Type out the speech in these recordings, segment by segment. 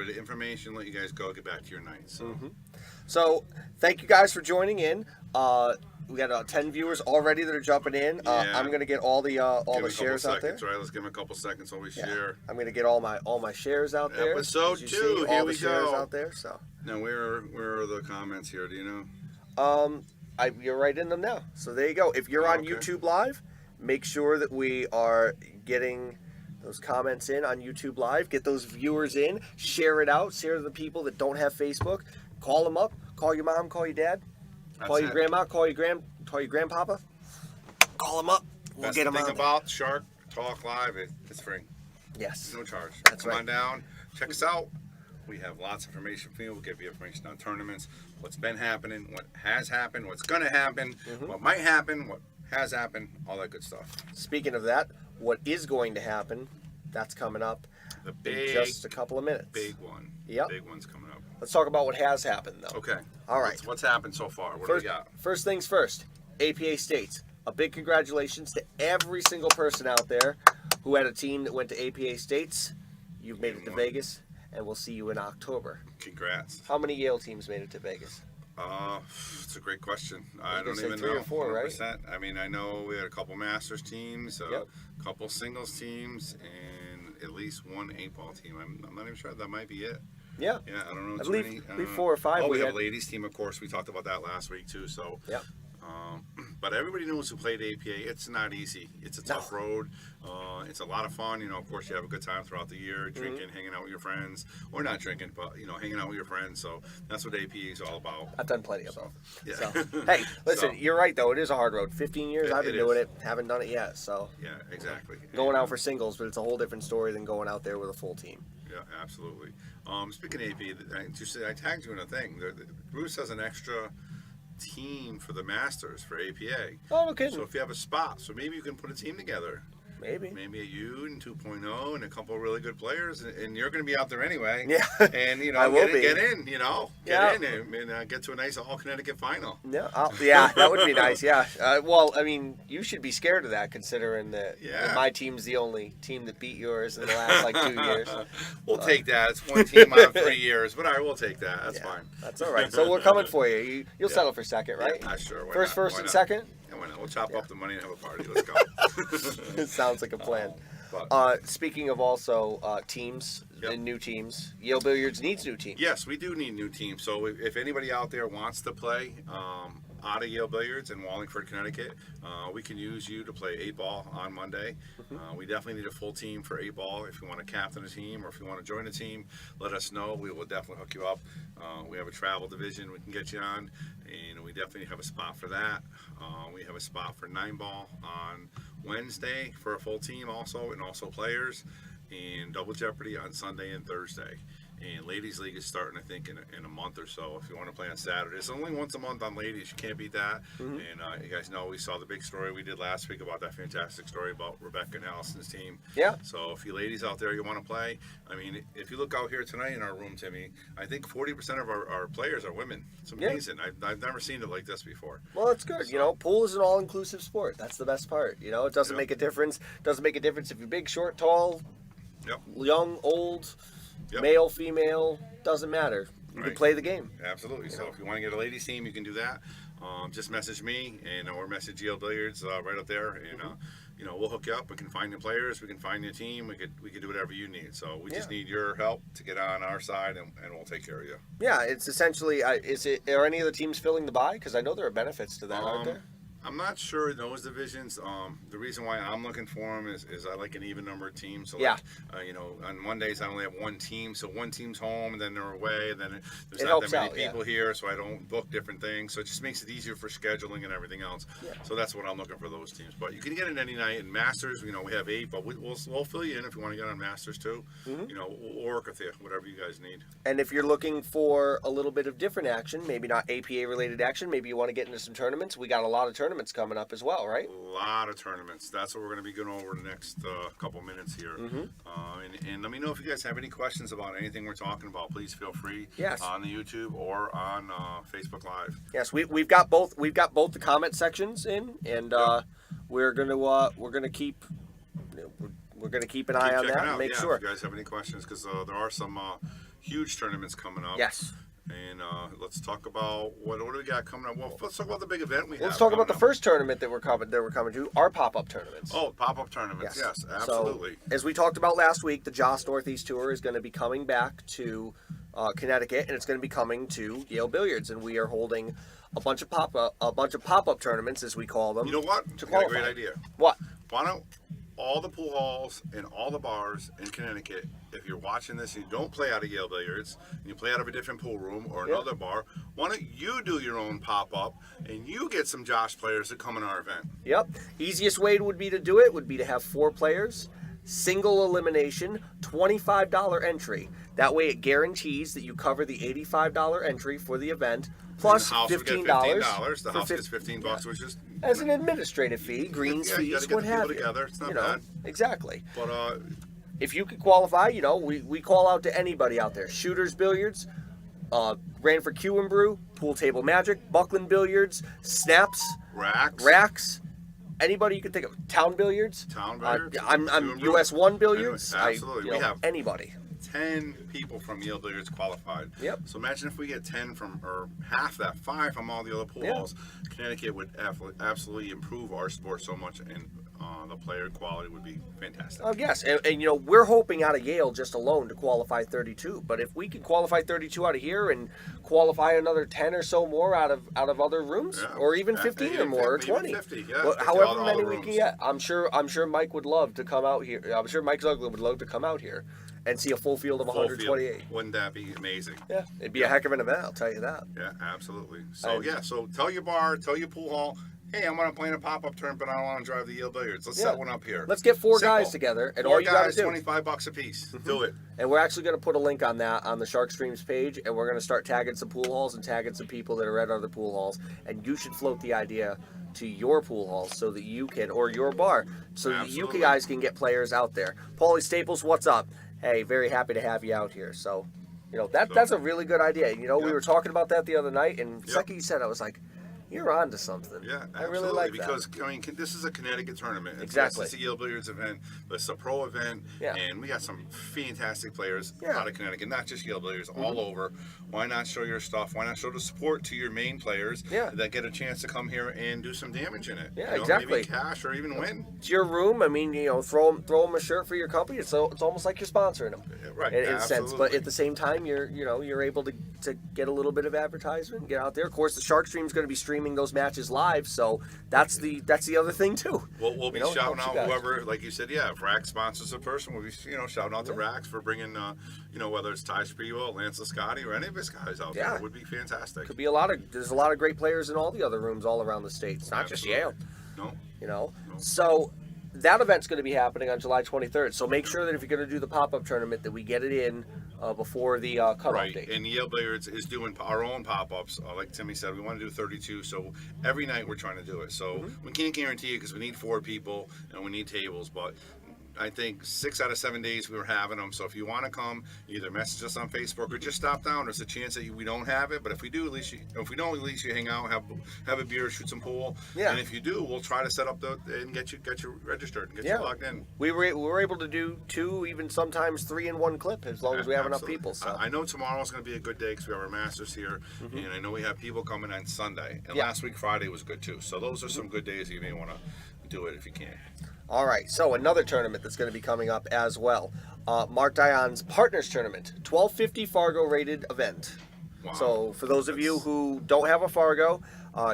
bit of information, let you guys go, get back to your night. So, So thank you guys for joining in. We got 10 viewers already that are jumping in. Yeah. I'm gonna get all the give it a couple shares out there. seconds, right? Let's give them a couple seconds while we share. I'm gonna get all my shares out there. Episode As you 2, see, here all we the shares go. out there. So Now, where are the comments here? Do you know? you're right in them now. So there you go. If you're on okay. YouTube Live, make sure that we are getting those comments in on YouTube Live. Get those viewers in. Share it out. Share to the people that don't have Facebook. Call them up. Call your mom. Call your dad. Call your grandma. Call your grandpapa. Call them up. We'll Best get them thing on. about Shark Talk Live, it's free. Yes. No charge. That's Come right. on down. Check us out. We have lots of information for you. We'll give you information on tournaments, what's been happening, what has happened, what's going to happen, what might happen, what has happened, all that good stuff. Speaking of that, what is going to happen, that's coming up The in big, just a couple of minutes. big one. Yep. Big one's coming up. Let's talk about what has happened, though. Okay. All right. What's happened so far? What do we got? First things first, APA States. A big congratulations to every single person out there who had a team that went to APA States. You've made it to Vegas, and we'll see you in October. Congrats. How many Yale teams made it to Vegas? It's a great question. I gonna don't say even 3 know. or 4, right? 100%. I mean, I know we had a couple Masters teams, a Yep. couple singles teams, and at least one 8-ball team. I'm not even sure. That might be it. Yeah. Yeah, I don't know. I too believe- many. believe 4 or 5 Oh, we we have had. a ladies team, of course. We talked about that last week too. So, Yeah. but everybody knows who played APA. It's not easy. It's a tough road. It's a lot of fun. You know, of course, you have a good time throughout the year, drinking, hanging out with your friends, or not drinking, but hanging out with your friends. So that's what APA is all about. I've done plenty of them. Yeah. So, hey, listen, So- you're right, though. It is a hard road. 15 years I've been It doing is. it. Haven't done it yet. So Yeah, exactly. going out for singles, but it's a whole different story than going out there with a full team. Yeah, absolutely. Speaking of AP, I tagged you in a thing. Bruce has an extra team for the Masters for APA. Oh, no kidding. So if you have a spot, so maybe you can put a team together. Maybe. Maybe a you and 2.0 and a couple of really good players, and you're going to be out there anyway. Yeah. And I will be. get in, Yeah. get in and get to a nice all Connecticut final. Yeah, that would be nice. Yeah. Well, I mean, you should be scared of that, considering that my team's the only team that beat yours in the last 2 years. We'll take that. It's one team out of 3 years, but all right, we'll take that. That's fine. That's all right. So we're coming for you. You'll settle for second, right? Yeah, sure. Why First, not? first, Why and not? second. And why not? We'll chop up the money and have a party. Let's go. It sounds like a plan. But- Speaking of also teams and new teams, Yale Billiards needs new teams. Yes, we do need new teams. So if anybody out there wants to play out of Yale Billiards in Wallingford, Connecticut, we can use you to play 8-ball on Monday. We definitely need a full team for 8-ball. If you want to captain a team or if you want to join a team, let us know. We will definitely hook you up. We have a travel division we can get you on, and we definitely have a spot for that. We have a spot for 9-ball on Wednesday for a full team also, and also players, and Double Jeopardy on Sunday and Thursday. And Ladies League is starting, I think, in a month or so. If you want to play on Saturday, it's only once a month on ladies. You can't beat that. And you guys know we saw the big story we did last week about that fantastic story about Rebecca and Allison's team. Yeah. So if you ladies out there, you want to play, I mean, if you look out here tonight in our room, Timmy, I think 40% of our players are women. It's amazing. I've never seen it like this before. Well, it's good. Pool is an all-inclusive sport. That's the best part. It doesn't make a difference. Doesn't make a difference if you're big, short, tall, young, old, male, female. Doesn't matter. You can play the game. Absolutely. So if you want to get a ladies team, you can do that. Just message me or message Yale Billiards right up there, and we'll hook you up. We can find you players. We can find you a team. We could do whatever you need. So we just need your help to get on our side, and we'll take care of you. Yeah, it's essentially. Are any of the teams filling the bye? Because I know there are benefits to that, aren't there? I'm not sure in those divisions. The reason why I'm looking for them is I like an even number of teams. So on Mondays I only have one team, so one team's home and then they're away, and then there's not that many people here, so I don't book different things. So it just makes it easier for scheduling and everything else. So that's what I'm looking for, those teams. But you can get it any night. And Masters, we have 8, but we'll fill you in if you want to get on Masters too. We'll work with you, whatever you guys need. And if you're looking for a little bit of different action, maybe not APA related action, maybe you want to get into some tournaments. We got a lot of tournaments coming up as well, right? A lot of tournaments. That's what we're going to be going over the next couple minutes here. And let me know if you guys have any questions about anything we're talking about. Please feel free on the YouTube or on Facebook Live. Yes, we've got both. We've got both the comment sections in, and we're gonna keep an eye on that and make sure. If you guys have any questions, because there are some huge tournaments coming up. Yes. And let's talk about what do we got coming up. Well, let's talk about the big event we have. Let's talk about the coming up. first tournament that we're coming to, our pop-up tournaments. Oh, pop-up tournaments. Yes, absolutely. So, as we talked about last week, the Joss Northeast Tour is going to be coming back to Connecticut, and it's going to be coming to Yale Billiards, and we are holding a bunch of pop-up tournaments, as we call them. You know what? To I got a qualify. great idea. What? Why don't all the pool halls and all the bars in Connecticut, if you're watching this and you don't play out of Yale Billiards, and you play out of a different pool room or Yeah. another bar, why don't you do your own pop-up and you get some Josh players to come in our event? Yep. Easiest way would be to do it would be to have 4 players, single elimination, $25 entry. That way it guarantees that you cover the $85 entry for the event, plus And the house would get $15. The for house fif- gets $15, which is as an administrative fee, greens Yeah, you fees, gotta get what the have people you. together. It's not You know, bad. exactly. But If you could qualify, we call out to anybody out there. Shooters Billiards, Ranford Q and Brew, Pool Table Magic, Buckland Billiards, Snaps, Racks, anybody you can think of. Town Billiards. Town Billiards, I'm Q and Brew. US 1 Billiards. Absolutely. We have anybody. 10 people from Yale Billiards qualified. Yep. So imagine if we get 10 from, or half that, 5 from all the other pool Yeah. halls. Connecticut would absolutely improve our sport so much, and the player quality would be fantastic. Oh yes, and we're hoping out of Yale just alone to qualify 32. But if we can qualify 32 out of here and qualify another 10 or so more out of other rooms, Yeah. or even 15 or more, or 20, Even 50, yeah. Well, 50, however all many the we can rooms. get. I'm sure Mike would love to come out here. I'm sure Mike Zuglin would love to come out here and see a full field of Full field. 128. Wouldn't that be amazing? Yeah, it'd be a heck of an event. I'll tell you that. Yeah, absolutely. So And- yeah, so tell your bar, tell your pool hall, hey, I'm gonna play in a pop-up tournament, but I don't want to drive the Yale Billiards. Let's Yeah. set one up here. Let's get 4 Simple. guys together, and 4 all you got to guys, do. $25 a piece. Do it. And we're actually going to put a link on that on the Shark Streams page, and we're going to start tagging some pool halls and tagging some people that are at other pool halls. And you should float the idea to your pool hall so that you can, or your bar, so that you Absolutely. guys can get players out there. Paulie Staples, what's up? Hey, very happy to have you out here. So, that's a really good idea. We Yeah. were talking about that the other night, and Yep. second you said, I was like, you're on to something. Yeah, I absolutely. really like because that. this is a Connecticut tournament. Exactly. It's a Yale Billiards event, but it's a pro event, Yeah. and we got some fantastic players Yeah. out of Connecticut, not just Yale Billiards, all over. Why not show your stuff? Why not show the support to your main players Yeah. that get a chance to come here and do some damage in it? Yeah, exactly. Maybe cash or even win. It's your room. I mean, throw them a shirt for your company. It's almost like you're sponsoring them. Yeah, right, In a sense, but absolutely. at the same time, you're able to get a little bit of advertisement, get out there. Of course, the Shark Stream's going to be streaming those matches live, so that's the other thing too. We'll be it shouting helps you out guys. whoever, like you said, yeah. If Rack sponsors a person, we'll be shouting out to Racks for bringing, whether it's Ty Sprewell, Lance Lascotti, or any of his guys out Yeah. there. It would be fantastic. Could be there's a lot of great players in all the other rooms all around the state. It's not just Yale, No. So that event's going to be happening on July 23rd. So make sure that if you're going to do the pop-up tournament, that we get it in before the cutoff Right, date. and Yale Billiards is doing our own pop-ups. Like Timmy said, we want to do 32, so every night we're trying to do it. So Mm-hmm. we can't guarantee it because we need 4 people and we need tables, but I think 6 out of 7 days we were having them. So if you want to come, either message us on Facebook or just stop down. There's a chance that we don't have it, but if we do, if we don't, at least you hang out, have a beer, shoot some pool. Yeah. And if you do, we'll try to set up and get you registered and get Yeah. you logged in. We were able to do 2, even sometimes 3 in one clip, as long as we have enough Absolutely. people. So I know tomorrow's going to be a good day because we have our Masters here, and I know we have people coming on Sunday. And Yeah. last week Friday was good too. So those are some good days you may want to do it if you can. all right, so another tournament that's going to be coming up as well. Mark Dion's Partners Tournament, 1250 Fargo rated event. Wow. So for those of you who don't have a Fargo,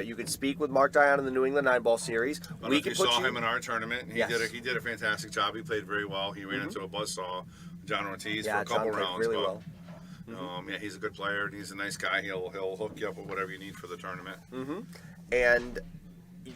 you can speak with Mark Dion in the New England 9-ball series. I don't know We if can you put saw you. him in our tournament. He Yes. did a fantastic job. He played very well. He ran into a buzzsaw, John Ortiz, Yeah, for a couple John played rounds. really but, well. yeah, he's a good player and he's a nice guy. He'll hook you up with whatever you need for the tournament. And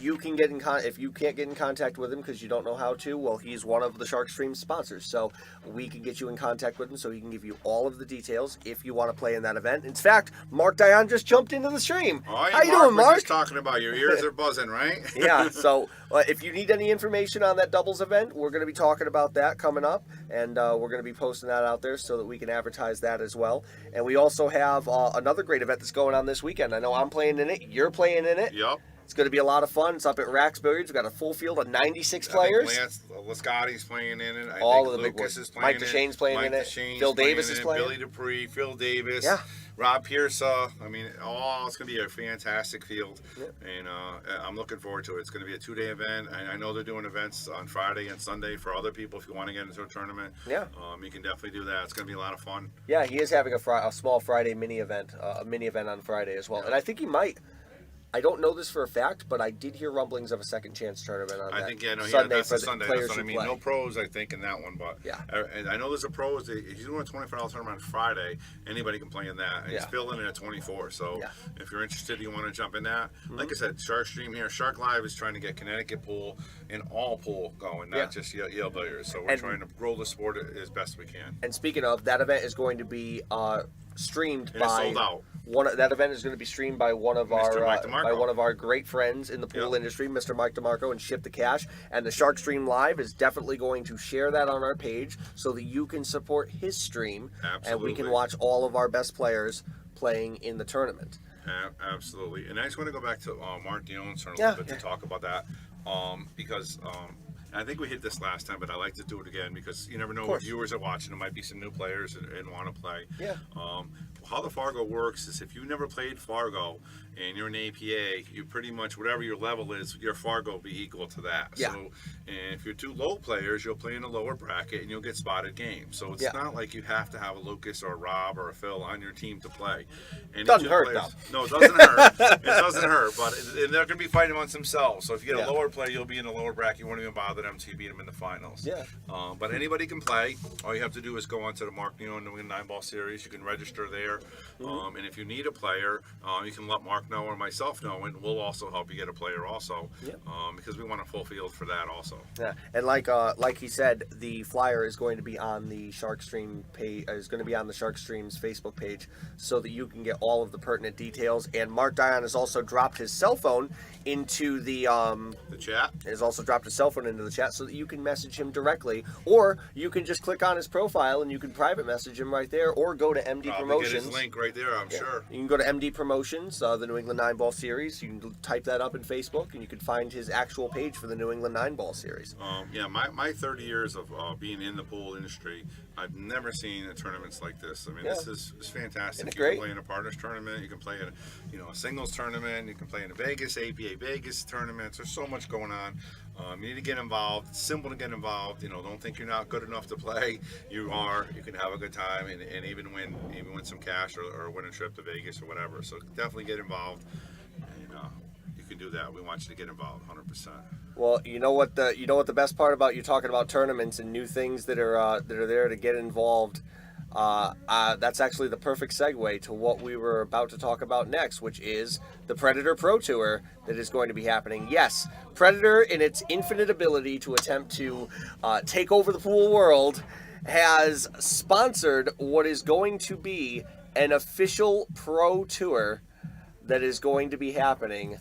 you can get in if you can't get in contact with him because you don't know how to, well, he's one of the Shark Stream sponsors, so we can get you in contact with him so he can give you all of the details if you want to play in that event. In fact, Mark Dion just jumped into the stream. All right, How you doing, We're Mark? just talking about your ears are buzzing, right? Yeah, so if you need any information on that doubles event, we're going to be talking about that coming up, and we're going to be posting that out there so that we can advertise that as well. And we also have another great event that's going on this weekend. I know I'm playing in it, you're playing in it. Yep. It's going to be a lot of fun. It's up at Rax Billiards. We've got a full field of 96 players. I think Lance Lascotti's playing in it. I All think of the Lucas big boys. is playing Mike Deshane's playing in it. Phil Davis is playing. Billy Dupree, Phil Davis. Yeah. Rob Pierce. I mean, it's going to be a fantastic field, Yeah. and I'm looking forward to it. It's going to be a 2-day event. I know they're doing events on Friday and Sunday for other people if you want to get into a tournament. Yeah. You can definitely do that. It's going to be a lot of fun. Yeah, he is having a small Friday mini event, a mini event on Friday as well. And I think he might. I don't know this for a fact, but I did hear rumblings of a second chance tournament on that Sunday that's for the the Sunday. players That's what I who mean. play. No pros, I think, in that one, but Yeah. And I know there's a pros. He's doing a $25 tournament on Friday. Anybody can play in that. And he's Yeah. filling it at 24. So Yeah. if you're interested, you want to jump in that. Like I said, Shark Stream here. Shark Live is trying to get Connecticut pool and all pool going, not Yeah. just Yale Billiards. So we're And- trying to grow the sport as best we can. And speaking of, that event is going to be streamed And it's by sold out. that event is going to be streamed by one of Mr. Mike our DeMarco. great friends in the pool Yep. industry, Mr. Mike DeMarco, and Ship the Cash. And the Shark Stream Live is definitely going to share that on our page so that you can support his stream and we can Absolutely. watch all of our best players playing in the tournament. Absolutely. And I just want to go back to Mark Dion's turn a Yeah, little bit to talk about that because and I think we hit this last time, but I like to do it again because you never know what viewers are watching. There might be some new players and want to play. Yeah. How the Fargo works is if you never played Fargo and you're an APA, you pretty much, whatever your level is, your Fargo will be equal to that. Yeah. So, and if you're two low players, you'll play in a lower bracket and you'll get spotted games. So it's Yeah. not like you have to have a Lucas or a Rob or a Phil on your team to play. And Doesn't each of the hurt, players- No, it doesn't hurt. It doesn't hurt, but they're going to be fighting amongst themselves. So if you get Yeah. a lower player, you'll be in a lower bracket. You won't even bother them until you beat them in the finals. Yeah. But anybody can play. All you have to do is go onto the Mark Neon New England 9-Ball Series. You can register there. And if you need a player, you can let Mark know or myself know, and we'll also help you get a player also. Yep. Because we want a full field for that also. Yeah, and like he said, the flyer is going to be on the Shark Stream page. Is going to be on the Shark Stream's Facebook page, so that you can get all of the pertinent details. And Mark Dion has also dropped his cell phone into the chat. Has also dropped his cell phone into the chat, so that you can message him directly, or you can just click on his profile and you can private message him right there, or go to MD Probably Promotions. get his link right there, I'm sure. You can go to MD Promotions, the New England 9-Ball Series. You can type that up in Facebook, and you can find his actual page for the New England 9-Ball Series. My 30 years of being in the pool industry, I've never seen tournaments like this. I mean, this is fantastic. It's You great. can play in a partners tournament. You can play in a singles tournament. You can play in a Vegas, APA Vegas tournaments. There's so much going on. You need to get involved. It's simple to get involved. Don't think you're not good enough to play. You are. You can have a good time and even win some cash or win a trip to Vegas or whatever. So definitely get involved. And you can do that. We want you to get involved 100%. Well, you know what the best part about you talking about tournaments and new things that are there to get involved. That's actually the perfect segue to what we were about to talk about next, which is the Predator Pro Tour that is going to be happening. Yes, Predator, in its infinite ability to attempt to take over the pool world, has sponsored what is going to be an official pro tour that is going to be happening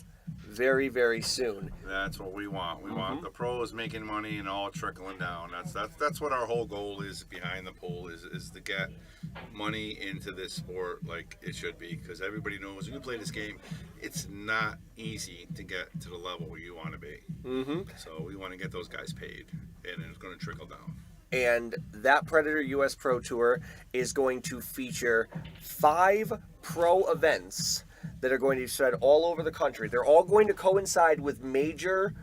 very, very soon. That's what we want. We want the pros making money and all trickling down. That's what our whole goal is behind the pool is to get money into this sport like it should be, because everybody knows when you play this game, it's not easy to get to the level where you want to be. So we want to get those guys paid, and it's going to trickle down. And that Predator US Pro Tour is going to feature 5 pro events that are going to be spread all over the country. They're all going to coincide with major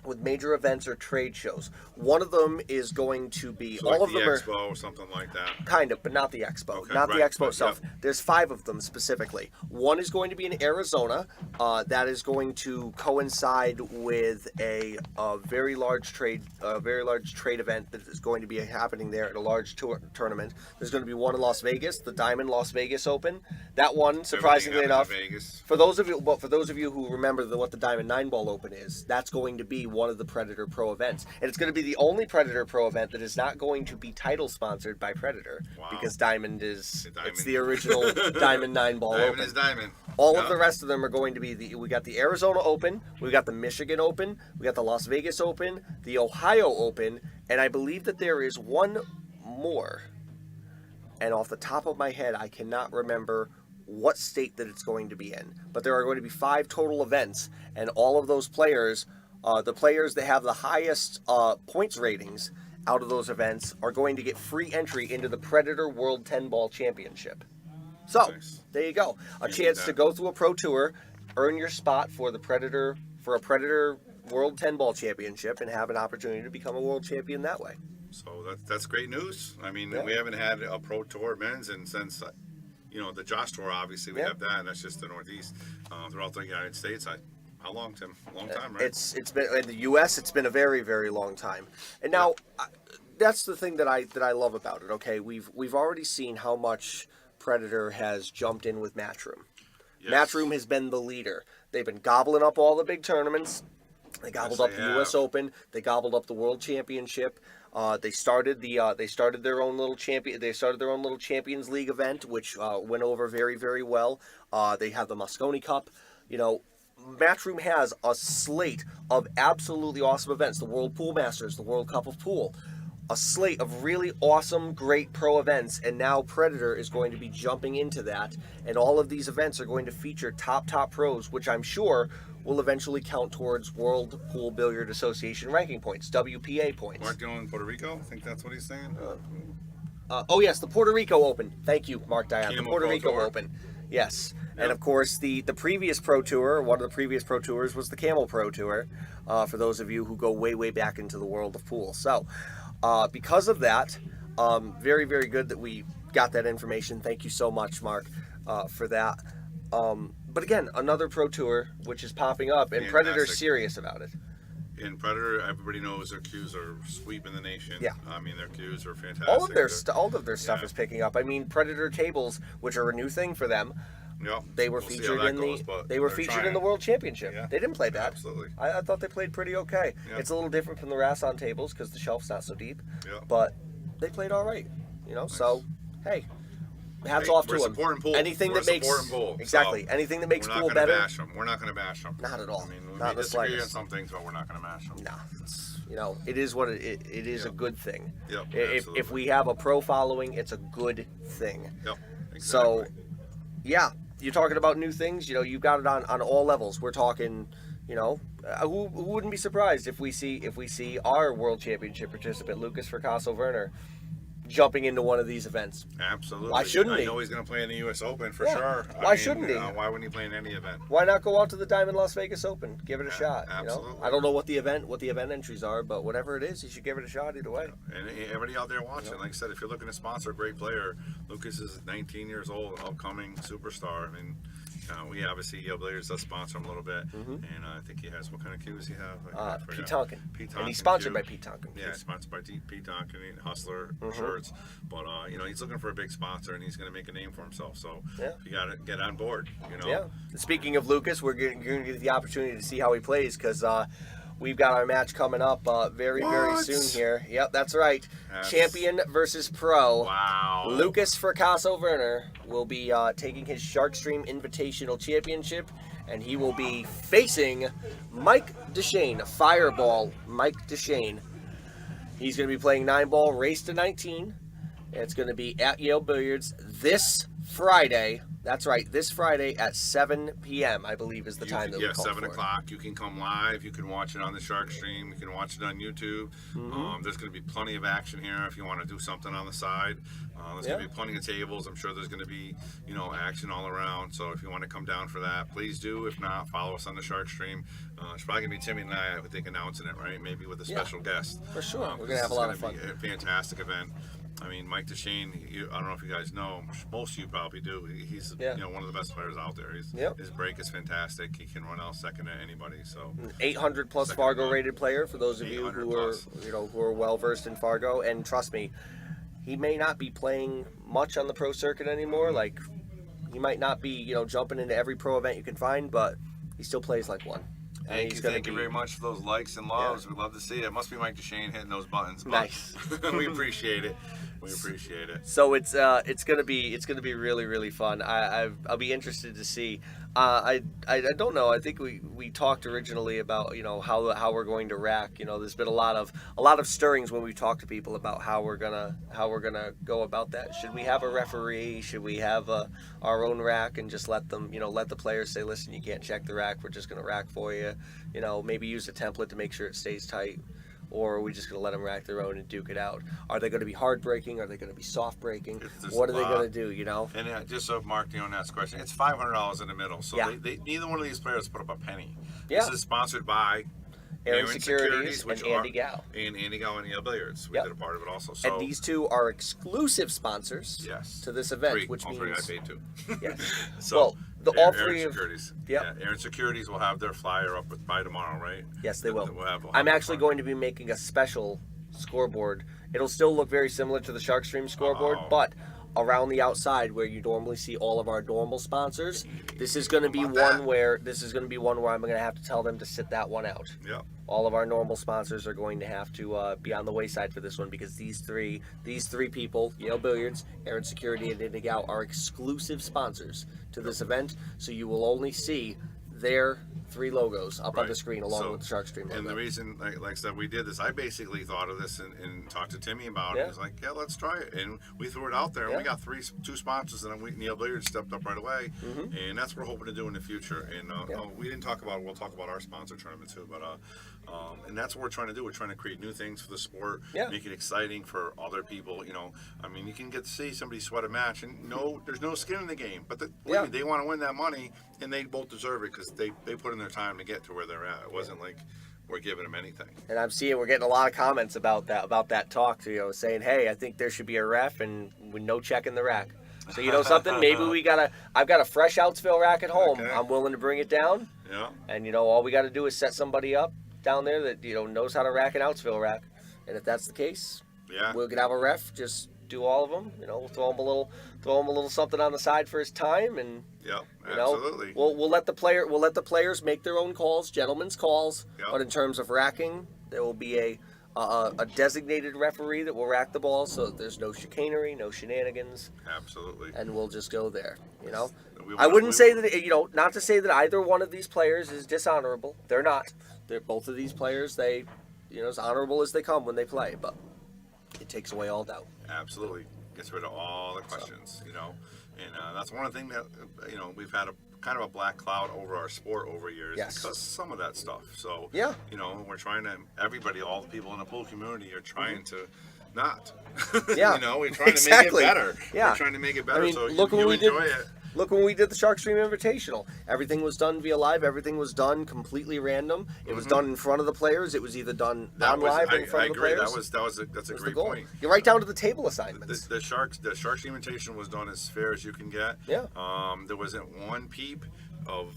events or trade shows. One of them is going to be So all like of the them are Expo or something like that. kind of, but not the expo. Okay, Not the right, expo itself. yep. There's 5 of them specifically. One is going to be in Arizona. That is going to coincide with a very large trade event that is going to be happening there at a large tournament. There's going to be one in Las Vegas, the Diamond Las Vegas Open. That one, surprisingly Everything enough, happened in Vegas. for those of you who remember what the Diamond 9-Ball Open is, that's going to be one of the Predator Pro events. And it's going to be the only Predator Pro event that is not going to be title sponsored by Predator. Wow. Because Diamond is Diamond. it's the original Diamond 9-Ball Diamond Open. is diamond. All of Yeah. the rest of them are going to be we got the Arizona Open, we got the Michigan Open, we got the Las Vegas Open, the Ohio Open, and I believe that there is one more. And off the top of my head, I cannot remember what state that it's going to be in. But there are going to be 5 total events, and all of those players, the players that have the highest points ratings out of those events, are going to get free entry into the Predator World 10 Ball Championship. So, Nice. there you go. A chance to go through a pro tour, earn your spot for a Predator World 10 Ball Championship, and have an opportunity to become a world champion that way. So that's great news. I mean, Yeah. we haven't had a pro tour men's, and since the Josh Tour, obviously we Yeah. have that, and that's just the Northeast. Throughout the United States, how long, Tim? A long time, right? It's been in the U.S. It's been a very, very long time. And now, that's the thing that I love about it. Okay, we've already seen how much Predator has jumped in with Matchroom. Yes. Matchroom has been the leader. They've been gobbling up all the big tournaments. They gobbled Yes, up they the U.S. have. Open. They gobbled up the World Championship. They started their own little Champions League event, which went over very, very well. They have the Mosconi Cup. Matchroom has a slate of absolutely awesome events. The World Pool Masters, the World Cup of Pool, a slate of really awesome, great pro events, and now Predator is going to be jumping into that, and all of these events are going to feature top pros, which I'm sure will eventually count towards World Pool Billiard Association ranking points, WPA points. Mark doing Puerto Rico? I think that's what he's saying. Oh yes, the Puerto Rico Open. Thank you, Mark Dion. The Camel Puerto Pro Rico Tour. Open. Yes. And Yep. of course, the previous Pro Tour, one of the previous Pro Tours was the Camel Pro Tour, for those of you who go way, way back into the world of pool. So, because of that, very, very good that we got that information. Thank you so much, Mark, for that. But again, another Pro Tour, which is popping up, and Predator's Fantastic. serious about it. In Predator, everybody knows their queues are sweeping the nation. Yeah. I mean, their queues are fantastic. All of their They're- stuff yeah. is picking up. I mean, Predator tables, which are a new thing for them, Yep. they were We'll see how featured that in goes, the but they were they're featured in trying. the World Championship. Yeah. They didn't play bad. Absolutely. I thought they played pretty okay. Yeah. It's a little different from the Rasson tables because the shelf's not so deep, Yeah. but they played all right. So, hey, hats Hey, off to we're them. supporting pool. Anything We're that makes supporting pool. exactly So anything that makes we're not pool gonna better. bash them. We're not going to bash them. Not at all. I mean, we Not may in the disagree on slightest. some things, but we're not going to bash them. No, it is what it is. A Yep. good thing. Yep, If absolutely. we have a pro following, it's a good thing. Yep. So, Exactly. yeah, you're talking about new things. You've got it on all levels. We're talking, who wouldn't be surprised if we see our World Championship participant Lucas Fracasso Werner jumping into one of these events. Absolutely. Why shouldn't I he? know he's going to play in the U.S. Open for Yeah. sure. Why shouldn't he? Why wouldn't he play in any event? Why not go out to the Diamond Las Vegas Open? Give it a shot. absolutely. I don't know what the event entries are, but whatever it is, you should give it a shot either way. And everybody out there watching, like I said, if you're looking to sponsor a great player, Lucas is 19 years old, upcoming superstar. I mean, we obviously Yale Billiards does sponsor him a little bit, and I think he has, what kind of cues he have? I forgot. Pete Tonkin. Pete And Tonkin he's sponsored cue. by Pete Tonkin. Yeah, sponsored by Pete Tonkin, Hustler shirts. But he's looking for a big sponsor, and he's going to make a name for himself. So Yeah. you got to get on board. Yeah. Speaking of Lucas, we're going to get the opportunity to see how he plays because we've got our match coming up very, very What? soon here. Yep, that's right. That's- Champion versus pro. Wow. Lucas Fracasso Werner will be taking his Sharkstream Invitational Championship, and he will be facing Mike Deshane, Fireball Mike Deshane. He's going to be playing 9-ball race to 19. It's going to be at Yale Billiards this Friday. That's right, this Friday at 7 p.m. I believe is the time that we called 7 for. o'clock. You can come live. You can watch it on the Shark Stream. You can watch it on YouTube. There's going to be plenty of action here if you want to do something on the side. There's going to be plenty of tables. I'm sure there's going to be, action all around. So if you want to come down for that, please do. If not, follow us on the Shark Stream. It's probably going to be Timmy and I think, announcing it, right? Maybe with a special guest. For sure. We're gonna this have a is lot gonna of fun. be a fantastic event. I mean, Mike Deshane, I don't know if you guys know, most of you probably do. He's one of the best players out there. His break is fantastic. He can run out second to anybody. So 800 plus Second Fargo run. rated player for those of you 800 who are plus. who are well versed in Fargo, and trust me, he may not be playing much on the pro circuit anymore. Like he might not be jumping into every pro event you can find, but he still plays like one. And Thank he's you, gonna thank you be- very much for those likes and loves. We love to see it. It must be Mike Deshane hitting those buttons. But Nice. we appreciate it. We appreciate it. So it's gonna be really, really fun. I'll be interested to see. I don't know. I think we talked originally about, you know, how we're going to rack. You know, there's been a lot of stirrings when we talk to people about how we're gonna go about that. Should we have a referee? Should we have our own rack and just let them, you know, let the players say, listen, you can't check the rack. We're just gonna rack for you. You know, maybe use a template to make sure it stays tight. Or are we just going to let them rack their own and duke it out? Are they going to be hard breaking? Are they going to be soft breaking? What are they going to do, you know? And just so Mark, you don't ask the question, it's $500 in the middle. So they neither one of these players put up a penny. Yeah. This is sponsored by Aaron Securities and Andy Gow. And Andy Gow and Yale Billiards. We did a part of it also. So, and these two are exclusive sponsors to this event, which all means... three I paid too. Yes. So, well, all three Aaron of... Securities. Yep. Yeah, Aaron Securities will have their flyer up by tomorrow, right? Yes, they will. We'll have I'm actually going to be making a special scoreboard. It'll still look very similar to the Sharkstream scoreboard, but around the outside where you normally see all of our normal sponsors, this is going to be one where I'm going to have to tell them to sit that one out. Yep. All of our normal sponsors are going to have to be on the wayside for this one because these three people, Yale Billiards, Aaron Security, and Andy Gow, are exclusive sponsors to this event. So you will only see their three logos up on the screen along with the Sharkstream logo. And the reason, like I said, we did this, I basically thought of this and talked to Timmy about it. He was like, yeah, let's try it. And we threw it out there, and we got two sponsors, and then Neil Billiards stepped up right away. And that's what we're hoping to do in the future. And we didn't talk about it. We'll talk about our sponsor tournament too. But and that's what we're trying to do. We're trying to create new things for the sport, make it exciting for other people. You know, I mean, you can get to see somebody sweat a match, and there's no skin in the game. But they want to win that money, and they both deserve it because they put in their time to get to where they're at. It wasn't like we're giving them anything. And I'm seeing we're getting a lot of comments about that talk, you know, saying, hey, I think there should be a ref and with no check in the rack. So you know something? Maybe I've got a fresh Outsville rack at home. Okay. I'm willing to bring it down. Yeah. And you know, all we got to do is set somebody up down there that, you know, knows how to rack an Outsville rack. And if that's the case, we'll have a ref just do all of them. You know, we'll throw him a little something on the side for his time, and absolutely. We'll let the players make their own calls, gentlemen's calls. But in terms of racking, there will be a designated referee that will rack the ball, so that there's no chicanery, no shenanigans. Absolutely. And we'll just go there. You know, I wouldn't say that, you know, not to say that either one of these players is dishonorable. They're not. They're both of these players. They, you know, as honorable as they come when they play, but it takes away all doubt. Absolutely. Gets rid of all the questions, you know. And that's one of the things that, you know, we've had a kind of a black cloud over our sport over years because of some of that stuff. So, you know, we're trying to, all the people in the pool community are trying to not. You know, we're trying to make it better. We're trying to make it better, so you enjoy it. Look, when we did the Sharkstream Invitational, everything was done via live. Everything was done completely random. It was done in front of the players. It was either done on live or in front of the players. That's a great point. You're right down to the table assignments. The Sharkstream Invitational was done as fair as you can get. Yeah. There wasn't one peep of.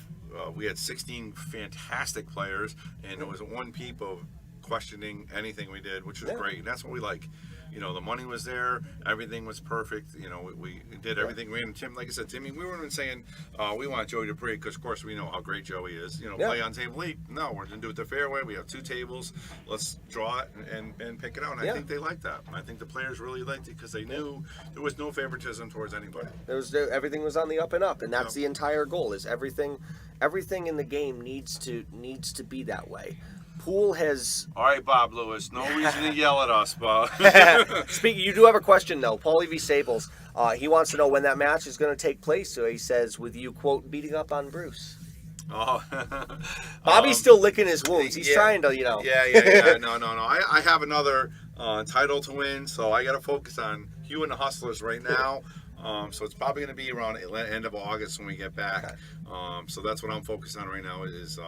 We had 16 fantastic players, and there was one peep of questioning anything we did, which was great. And that's what we like. You know, the money was there, everything was perfect. You know, we did everything. We and Tim, like I said, Timmy, we weren't even saying we want Joey Dupree because, of course, we know how great Joey is. You know, play on table 8. No, we're going to do it the fair way. We have 2 tables. Let's draw it and pick it out. And I think they liked that. I think the players really liked it because they knew there was no favoritism towards anybody. Everything was on the up and up, and that's the entire goal. Is everything in the game needs to be that way. Pool has... All right, Bob Lewis. No reason to yell at us, Bob. Speaking, you do have a question, though. Paulie V. Sables. He wants to know when that match is going to take place. So he says, with you, quote, beating up on Bruce. Oh. Bobby's still licking his wounds. He's trying to, you know. Yeah. No. I have another title to win, so I got to focus on Hugh and the Hustlers right now. So it's probably going to be around the end of August when we get back. Okay. So that's what I'm focused on right now is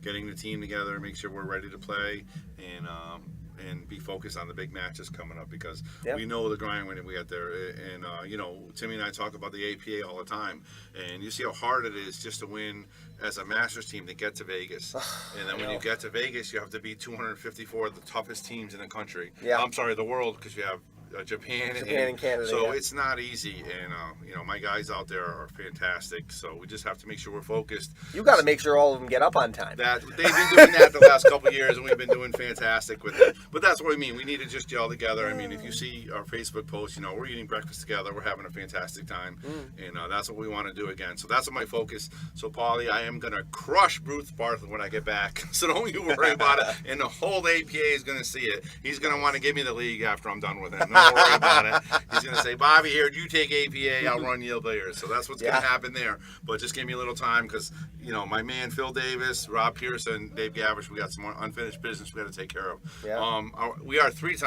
getting the team together, make sure we're ready to play, and be focused on the big matches coming up because we know the grind when we get there. And, you know, Timmy and I talk about the APA all the time. And you see how hard it is just to win as a Masters team to get to Vegas. And then when you get to Vegas, you have to beat 254 of the toughest teams in the country. I'm sorry, the world, because you have Japan and Canada. So yeah. it's not easy, and my guys out there are fantastic. So we just have to make sure we're focused. You got to make sure all of them get up on time. That they've been doing that the last couple of years, and we've been doing fantastic with it. But that's what I mean. We need to just gel together. I mean, if you see our Facebook posts, we're eating breakfast together. We're having a fantastic time, and that's what we want to do again. So that's my focus. So, Paulie, I am gonna crush Bruce Bartlett when I get back. So don't you worry about it. And the whole APA is gonna see it. He's gonna want to give me the league after I'm done with him. Don't worry about it. He's gonna say, Bobby, here, you take APA. I'll run Yale Billiards. So that's what's gonna happen there. But just give me a little time because my man Phil Davis, Rob Pearson, Dave Gavish, we got some more unfinished business we got to take care of. Yeah. We are 3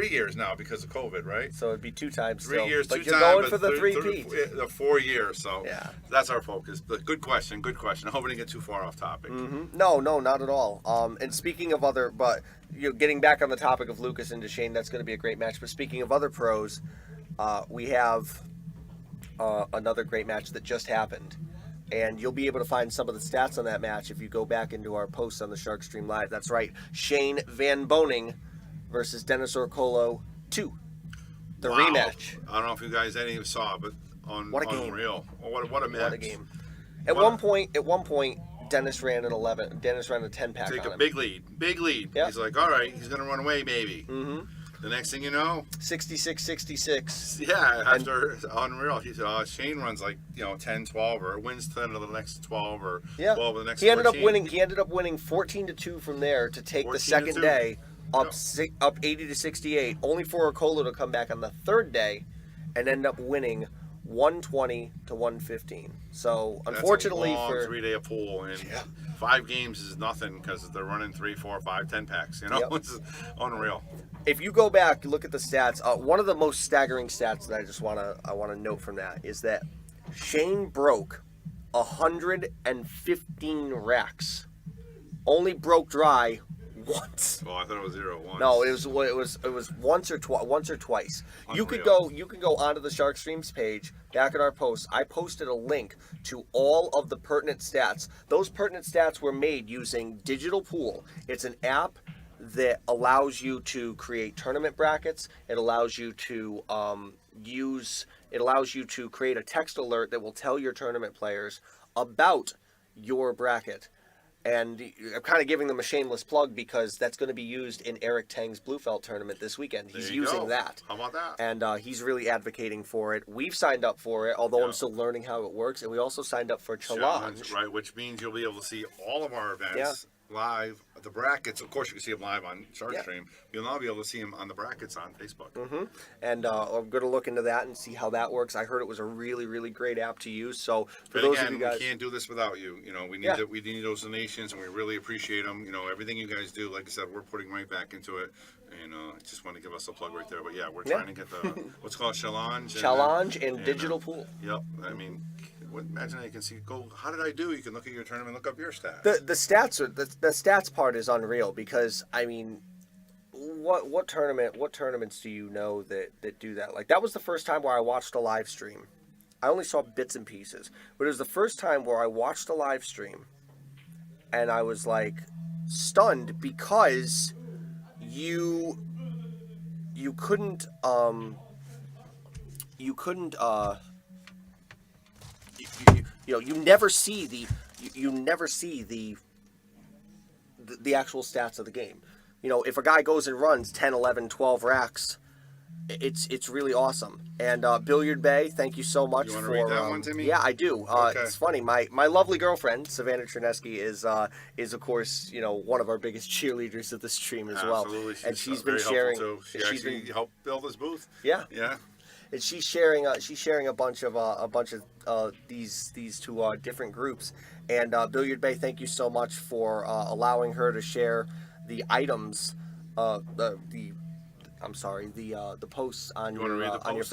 years now because of COVID, right? So it'd be 2 times. 3 years, but 2 you're times. going for the 3-peat. The 4 years. So Yeah. that's our focus. But good question. I hope we didn't get too far off topic. No, not at all. And speaking of other, but getting back on the topic of Lucas and Deshane, that's going to be a great match. But speaking of other pros, we have another great match that just happened. And you'll be able to find some of the stats on that match if you go back into our posts on the Shark Stream Live. That's right. Shane Van Boning versus Dennis Orcolo 2. The rematch. I don't know if you guys any saw, but What a game. unreal. What a match. What a game. At one point, Dennis ran an 11. Dennis ran a 10-pack Take on a him. big lead. Yep. He's like, all right, he's gonna run away maybe. Mm-hmm. The next thing you know, 66-66. yeah, after unreal, Shane runs like 10-12 or wins 10 of the next 12 or 12 of the next. He ended 14. up winning. He ended up winning 14-2 from there to take the 14-2. second day up 80-68. Only for Orcolo to come back on the third day and end up winning 120-115. So unfortunately that's a long for 3-day pool and 5 games is nothing because they're running 3, 4, 5, 10 packs. Yep. It's unreal. if you go back, look at the stats. One of the most staggering stats that I want to note from that is that Shane broke 115 racks. Only broke dry once. Well, I thought it was 0 once. No, it was once or twice. You can go onto the Shark Streams page back at our post. I posted a link to all of the pertinent stats. Those pertinent stats were made using Digital Pool. It's an app that allows you to create tournament brackets. It allows you to create a text alert that will tell your tournament players about your bracket. And I'm kind of giving them a shameless plug because that's going to be used in Eric Tang's Bluefelt tournament this weekend. He's using that. How about that? And he's really advocating for it. We've signed up for it, although Yeah. I'm still learning how it works. And we also signed up for Challenge. Right, which means you'll be able to see all of our events live. The brackets, of course, you can see them live on SharkStream. You'll now be able to see them on the brackets on Facebook. Mm-hmm. And I'm going to look into that and see how that works. I heard it was a really, really great app to use. So for those of you guys, we can't do this without you. We need those donations, and we really appreciate them. Everything you guys do. Like I said, we're putting right back into it. And just want to give us a plug right there. But yeah, we're trying to get the what's called Challenge. And Digital Pool. Yep. I mean, imagine you can see. How did I do? You can look at your tournament, look up your stats. The stats are the stats part is unreal because I mean, what tournaments do you know that do that? Like that was the first time where I watched a live stream. I only saw bits and pieces, but it was the first time where I watched a live stream, and I was like stunned because you couldn't you never see the actual stats of the game. If a guy goes and runs 10, 11, 12 racks, it's really awesome. And Billiard Bay, thank you so much You want for to read that one to me? Yeah, I do. Okay. It's funny. My lovely girlfriend Savannah Chernesky is of course one of our biggest cheerleaders of the stream as well. Absolutely. And she's very been sharing. helpful too. She actually helped build this booth. Yeah. Yeah. And she's sharing a bunch of these two different groups. And Billiard Bay, thank you so much for allowing her to share the items, the posts on You wanna read the on your post?